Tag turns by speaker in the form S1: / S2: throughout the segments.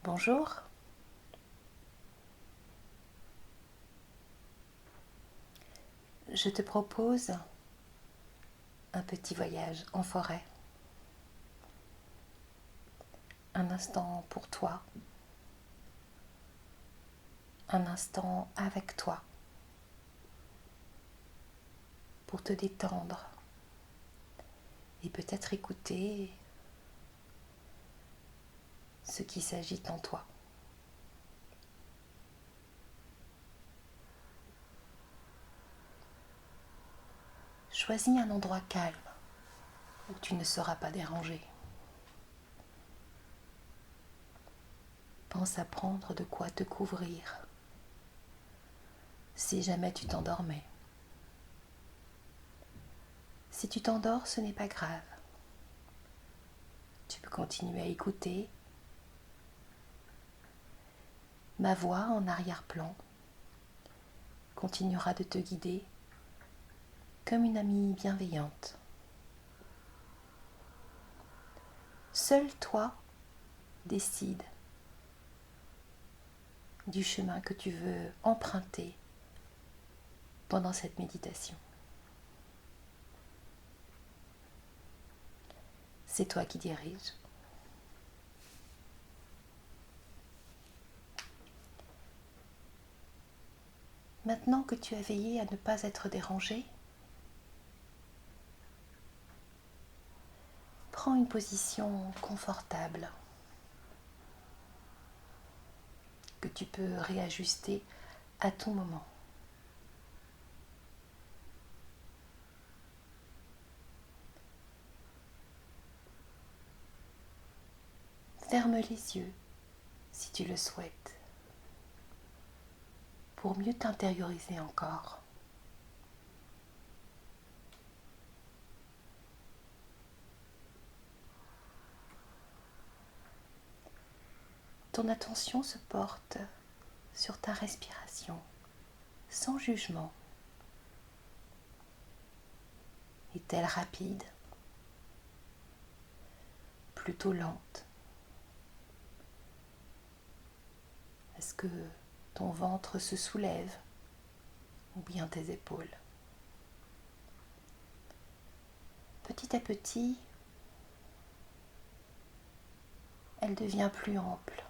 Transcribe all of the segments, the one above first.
S1: Bonjour. Je te propose un petit voyage en forêt. Un instant pour toi. Un instant avec toi. Pour te détendre. Et peut-être écouter ce qui s'agite en toi. Choisis un endroit calme où tu ne seras pas dérangé. Pense à prendre de quoi te couvrir si jamais tu t'endormais. Si tu t'endors, ce n'est pas grave. Tu peux continuer à écouter. Ma voix en arrière-plan continuera de te guider comme une amie bienveillante. Seul toi décides du chemin que tu veux emprunter pendant cette méditation. C'est toi qui diriges. Maintenant que tu as veillé à ne pas être dérangé, prends une position confortable que tu peux réajuster à tout moment. Ferme les yeux si tu le souhaites pour mieux t'intérioriser encore. Ton attention se porte sur ta respiration sans jugement. Est-elle rapide? Plutôt lente? Est-ce que ton ventre se soulève ou bien tes épaules? Petit à petit, elle devient plus ample,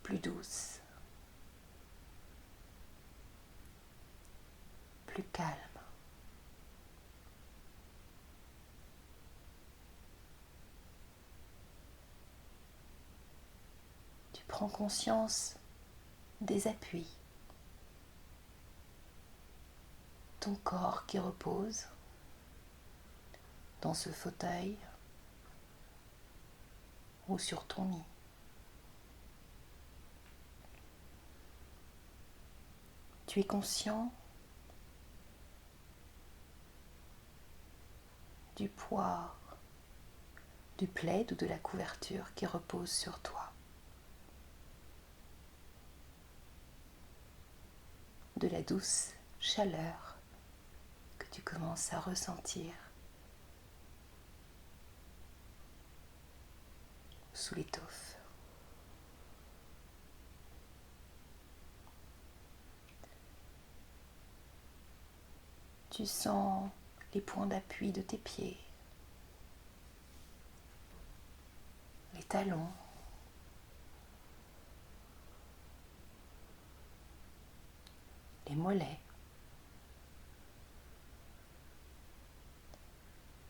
S1: plus douce, plus calme. Tu prends conscience des appuis, ton corps qui repose dans ce fauteuil ou sur ton lit. Tu es conscient du poids du plaid ou de la couverture qui repose sur toi, de la douce chaleur que tu commences à ressentir sous l'étoffe. Tu sens les points d'appui de tes pieds, les talons, les mollets,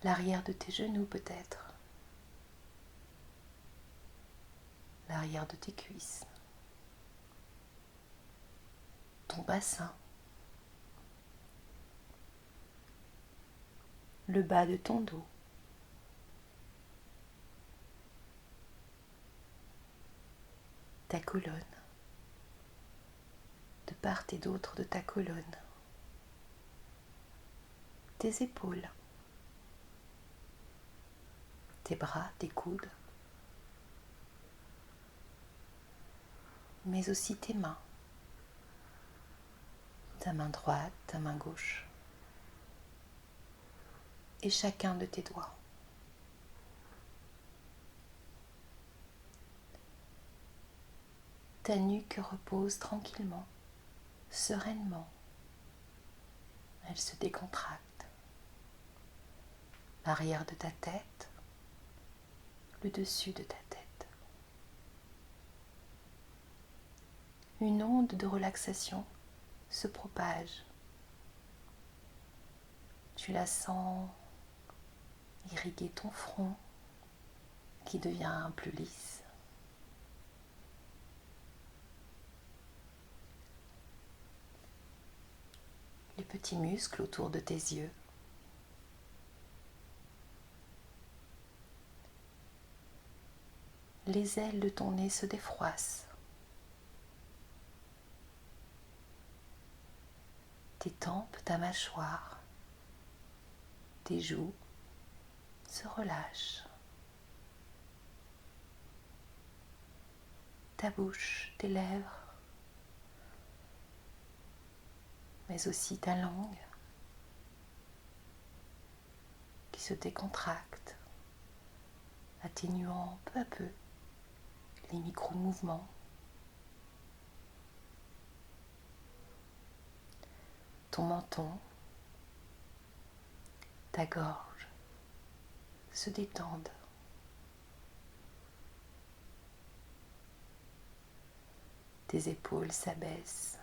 S1: l'arrière de tes genoux peut-être, l'arrière de tes cuisses, ton bassin, le bas de ton dos, ta colonne, de part et d'autre de ta colonne, tes épaules, tes bras, tes coudes, mais aussi tes mains, ta main droite, ta main gauche, et chacun de tes doigts. Ta nuque repose tranquillement, sereinement. Elle se décontracte. L'arrière de ta tête, le dessus de ta tête. Une onde de relaxation se propage. Tu la sens irriguer ton front qui devient plus lisse. Les petits muscles autour de tes yeux. Les ailes de ton nez se défroissent. Tes tempes, ta mâchoire, tes joues se relâchent. Ta bouche, tes lèvres, mais aussi ta langue qui se décontracte, atténuant peu à peu les micro-mouvements. Ton menton, ta gorge se détendent. Tes épaules s'abaissent.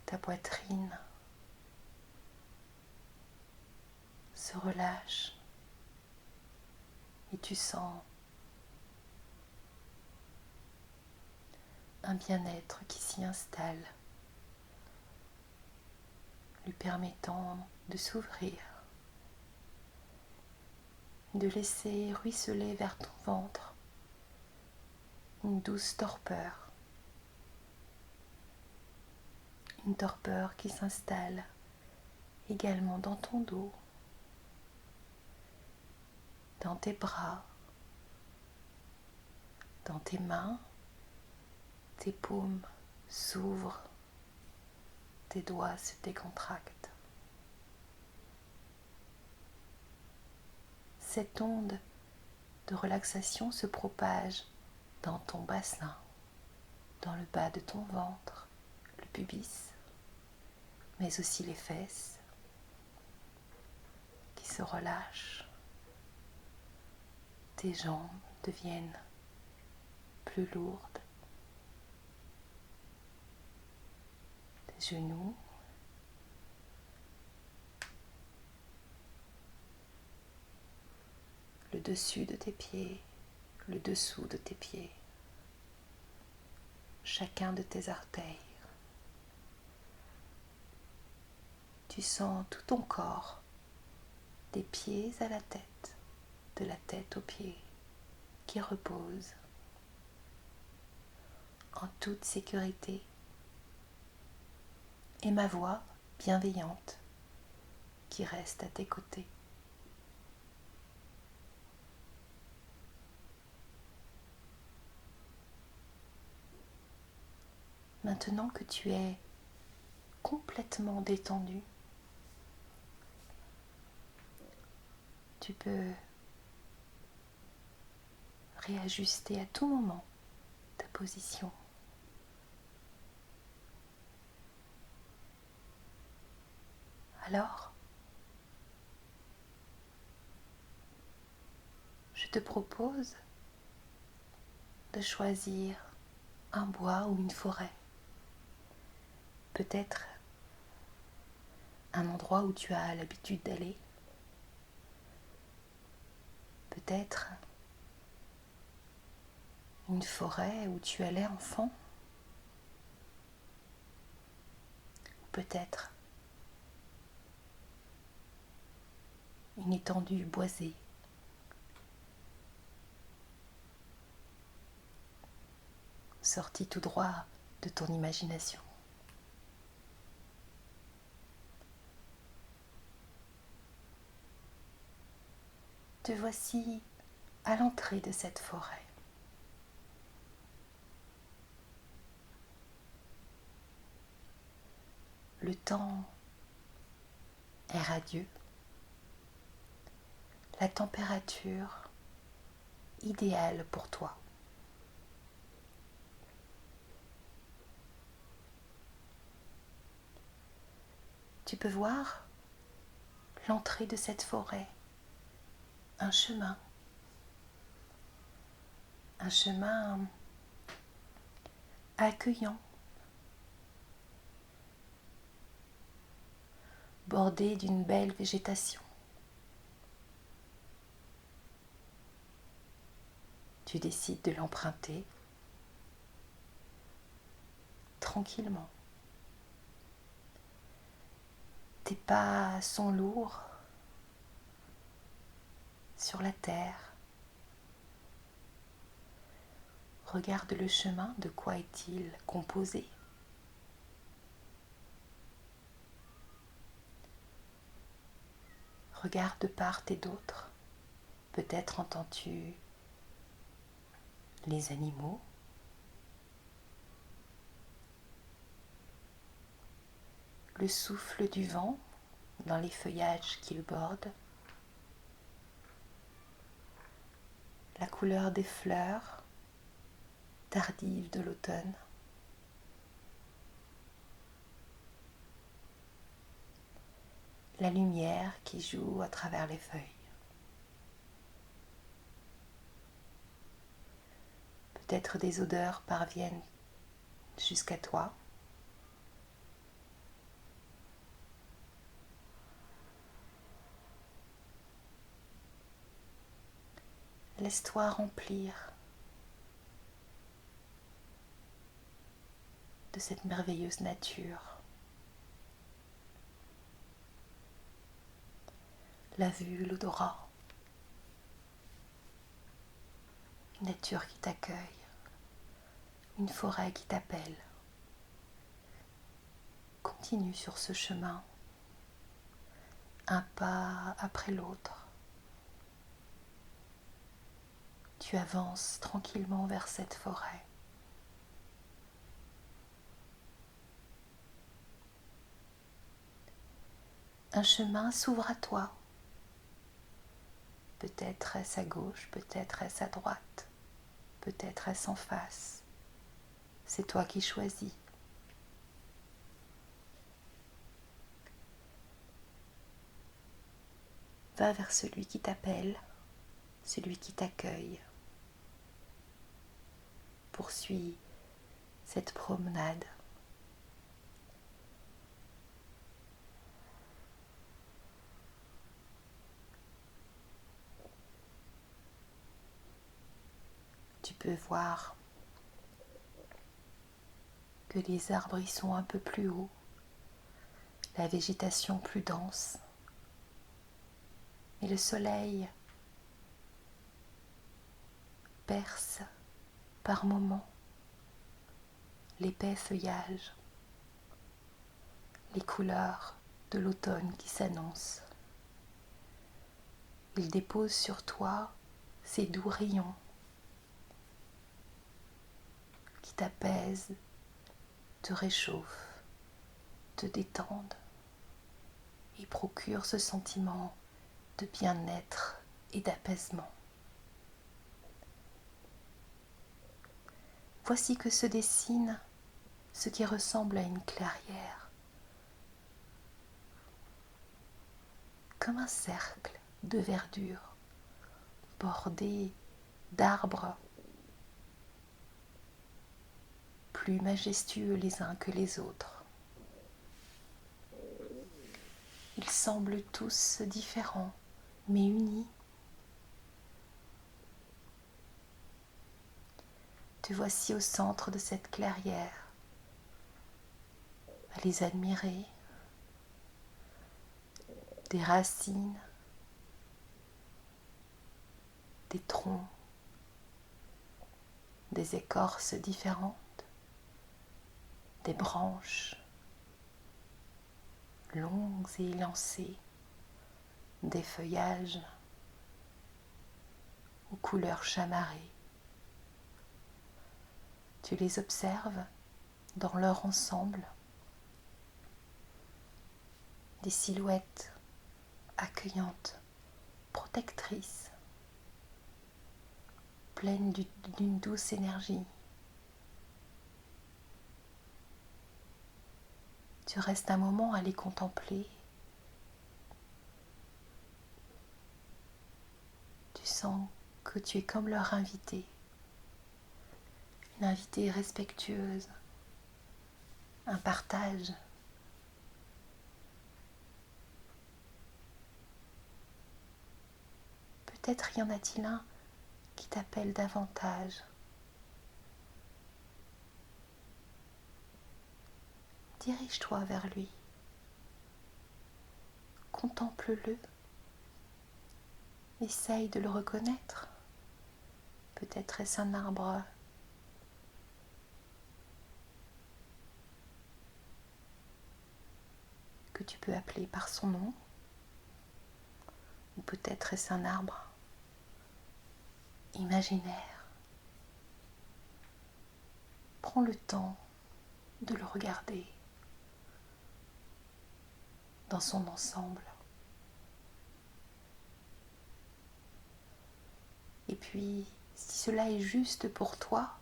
S1: Ta poitrine se relâche et tu sens un bien-être qui s'y installe, lui permettant de s'ouvrir, de laisser ruisseler vers ton ventre une douce torpeur, une torpeur qui s'installe également dans ton dos, dans tes bras, dans tes mains. Tes paumes s'ouvrent, tes doigts se décontractent. Cette onde de relaxation se propage dans ton bassin, dans le bas de ton ventre, le pubis, mais aussi les fesses qui se relâchent. Tes jambes deviennent plus lourdes. Tes genoux, le dessus de tes pieds, le dessous de tes pieds, chacun de tes orteils. Tu sens tout ton corps, des pieds à la tête, de la tête aux pieds, qui repose en toute sécurité. Et ma voix bienveillante qui reste à tes côtés. Maintenant que tu es complètement détendu, tu peux réajuster à tout moment ta position. Alors, je te propose de choisir un bois ou une forêt. Peut-être un endroit où tu as l'habitude d'aller. Peut-être une forêt où tu allais enfant. Peut-être une étendue boisée. Sortie tout droit de ton imagination. Te voici à l'entrée de cette forêt. Le temps est radieux. la température idéale pour toi. Tu peux voir l'entrée de cette forêt, un chemin accueillant, bordé d'une belle végétation. Tu décides de l'emprunter tranquillement. Tes pas sont lourds sur la terre. Regarde le chemin, de quoi est-il composé? Regarde de part et d'autre. Peut-être entends-tu les animaux, le souffle du vent dans les feuillages qui le bordent, la couleur des fleurs tardives de l'automne. La lumière qui joue à travers les feuilles. Peut-être des odeurs parviennent jusqu'à toi. Laisse-toi remplir de cette merveilleuse nature. La vue, l'odorat, une nature qui t'accueille, une forêt qui t'appelle. Continue sur ce chemin, un pas après l'autre. Tu avances tranquillement vers cette forêt. Un chemin s'ouvre à toi. Peut-être est-ce à gauche, peut-être est-ce à droite, peut-être est-ce en face. C'est toi qui choisis. Va vers celui qui t'appelle, celui qui t'accueille. Poursuis cette promenade. Tu peux voir que les arbres y sont un peu plus hauts, la végétation plus dense, et le soleil perce par moments l'épais feuillage, les couleurs de l'automne qui s'annoncent. Il dépose sur toi ses doux rayons qui t'apaisent, te réchauffent, te détendent et procurent ce sentiment de bien-être et d'apaisement. Voici que se dessine ce qui ressemble à une clairière, comme un cercle de verdure bordé d'arbres plus majestueux les uns que les autres. Ils semblent tous différents, mais unis. Te voici au centre de cette clairière, à les admirer, des racines, des troncs, des écorces différentes, des branches longues et élancées, des feuillages aux couleurs chamarrées. Tu les observes dans leur ensemble, des silhouettes accueillantes, protectrice, pleine d'une douce énergie. Tu restes un moment à les contempler. Tu sens que tu es comme leur invitée, une invitée respectueuse, un partage. Peut-être y en a-t-il un qui t'appelle davantage. Dirige-toi vers lui. Contemple-le. Essaye de le reconnaître. Peut-être est-ce un arbre que tu peux appeler par son nom. Ou peut-être est-ce un arbre imaginaire. Prends le temps de le regarder dans son ensemble. Et puis, si cela est juste pour toi,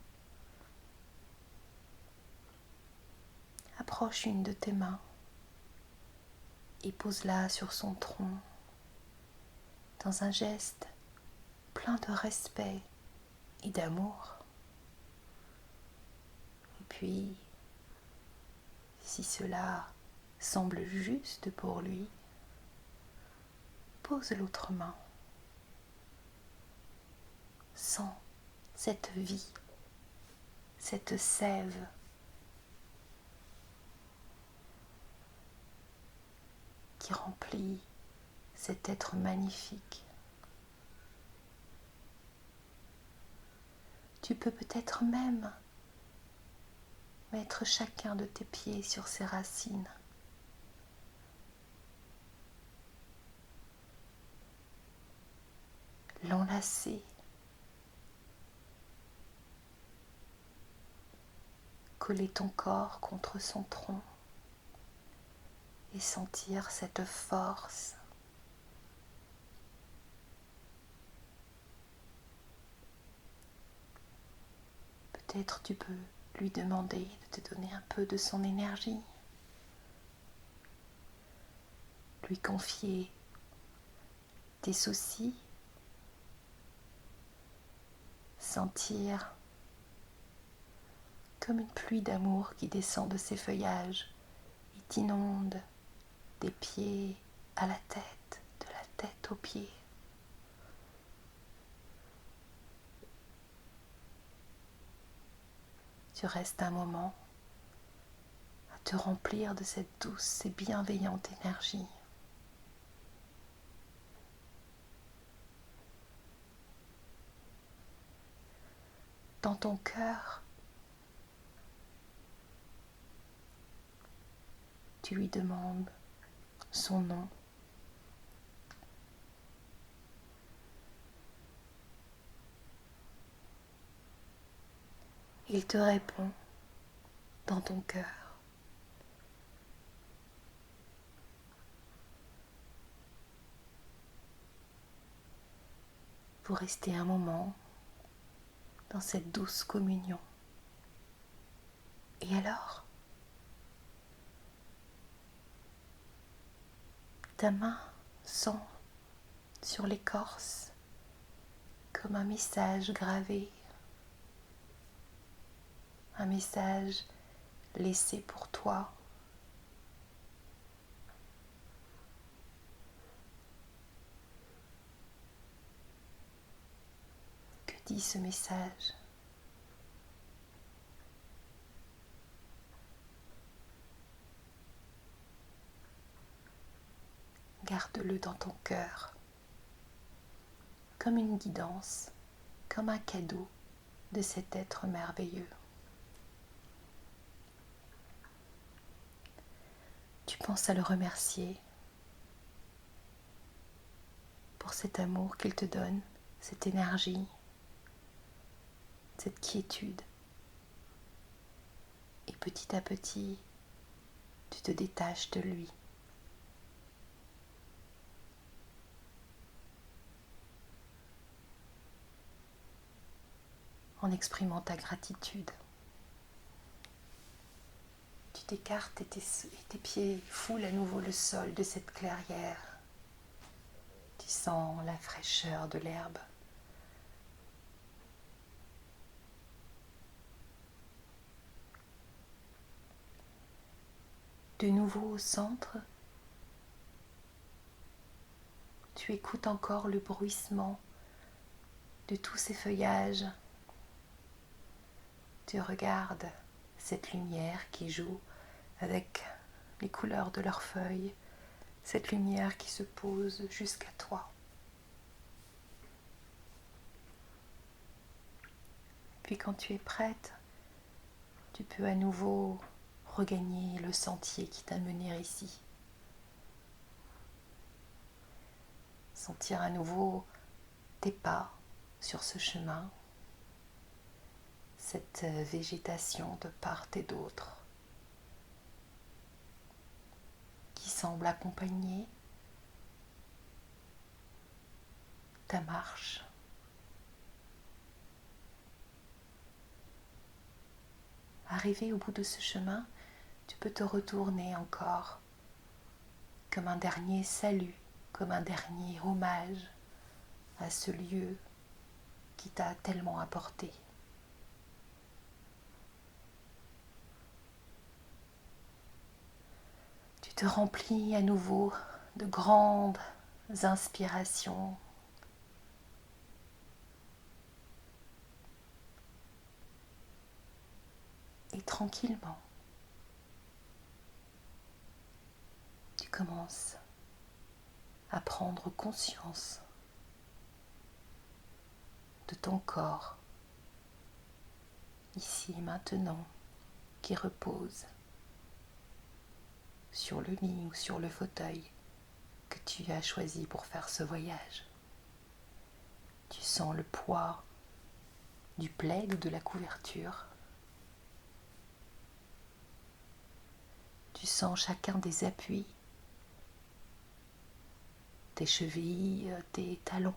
S1: approche une de tes mains et pose-la sur son tronc dans un geste plein de respect et d'amour. Et puis, si cela semble juste pour lui, pose l'autre main. Sens cette vie, cette sève qui remplit cet être magnifique. Tu peux peut-être même mettre chacun de tes pieds sur ses racines. L'enlacer. Coller ton corps contre son tronc et sentir cette force. Peut-être tu peux lui demander de te donner un peu de son énergie, lui confier tes soucis, sentir comme une pluie d'amour qui descend de ses feuillages et t'inonde des pieds à la tête, de la tête aux pieds. Tu restes un moment à te remplir de cette douce et bienveillante énergie. Dans ton cœur, tu lui demandes son nom. Il te répond dans ton cœur. Vous restez un moment dans cette douce communion. Et alors, ta main sent sur l'écorce comme un message gravé, un message laissé pour toi. Que dit ce message ? Garde-le dans ton cœur, comme une guidance, comme un cadeau de cet être merveilleux. Tu penses à le remercier pour cet amour qu'il te donne, cette énergie, cette quiétude. Et petit à petit, tu te détaches de lui. en exprimant ta gratitude. Tu t'écartes et tes pieds foulent à nouveau le sol de cette clairière. Tu sens la fraîcheur de l'herbe. De nouveau au centre, tu écoutes encore le bruissement de tous ces feuillages. Tu regardes cette lumière qui joue avec les couleurs de leurs feuilles, cette lumière qui se pose jusqu'à toi. Puis quand tu es prête, tu peux à nouveau regagner le sentier qui t'a mené ici. Sentir à nouveau tes pas sur ce chemin, cette végétation de part et d'autre qui semble accompagner ta marche. Arrivé au bout de ce chemin, tu peux te retourner encore comme un dernier salut, comme un dernier hommage à ce lieu qui t'a tellement apporté. Tu te remplis à nouveau de grandes inspirations. Et tranquillement, tu commences à prendre conscience de ton corps, ici et maintenant, qui repose sur le lit ou sur le fauteuil que tu as choisi pour faire ce voyage. Tu sens le poids du plaid ou de la couverture. Tu sens chacun des appuis, tes chevilles, tes talons,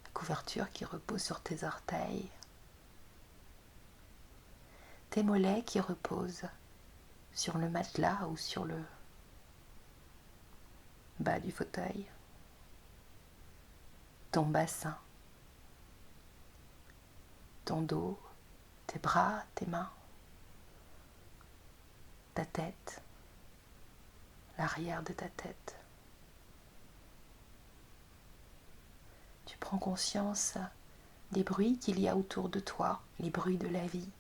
S1: la couverture qui repose sur tes orteils, tes mollets qui reposent sur le matelas ou sur le bas du fauteuil, ton bassin, ton dos, tes bras, tes mains, ta tête, l'arrière de ta tête. Tu prends conscience des bruits qu'il y a autour de toi, les bruits de la vie,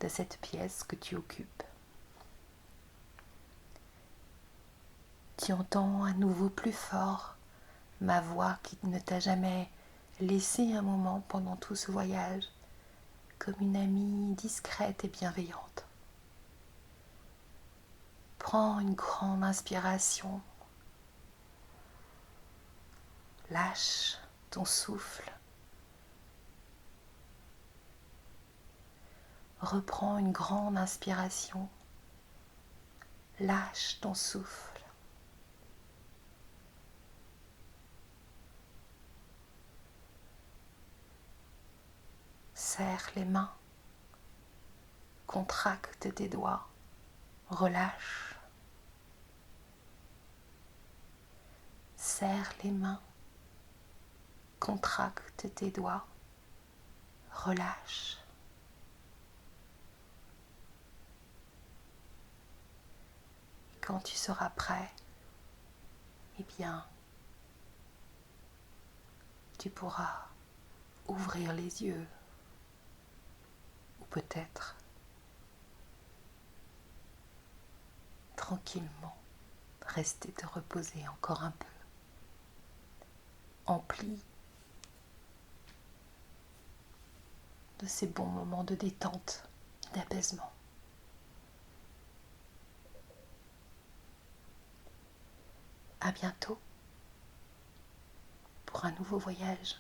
S1: de cette pièce que tu occupes. Tu entends à nouveau plus fort ma voix qui ne t'a jamais laissé un moment pendant tout ce voyage, comme une amie discrète et bienveillante. Prends une grande inspiration. Lâche ton souffle. Reprends une grande inspiration. Lâche ton souffle. Serre les mains. Contracte tes doigts. Relâche. Serre les mains. Contracte tes doigts. Relâche. Quand tu seras prêt, eh bien, tu pourras ouvrir les yeux ou peut-être tranquillement rester te reposer encore un peu, empli de ces bons moments de détente et d'apaisement. À bientôt pour un nouveau voyage.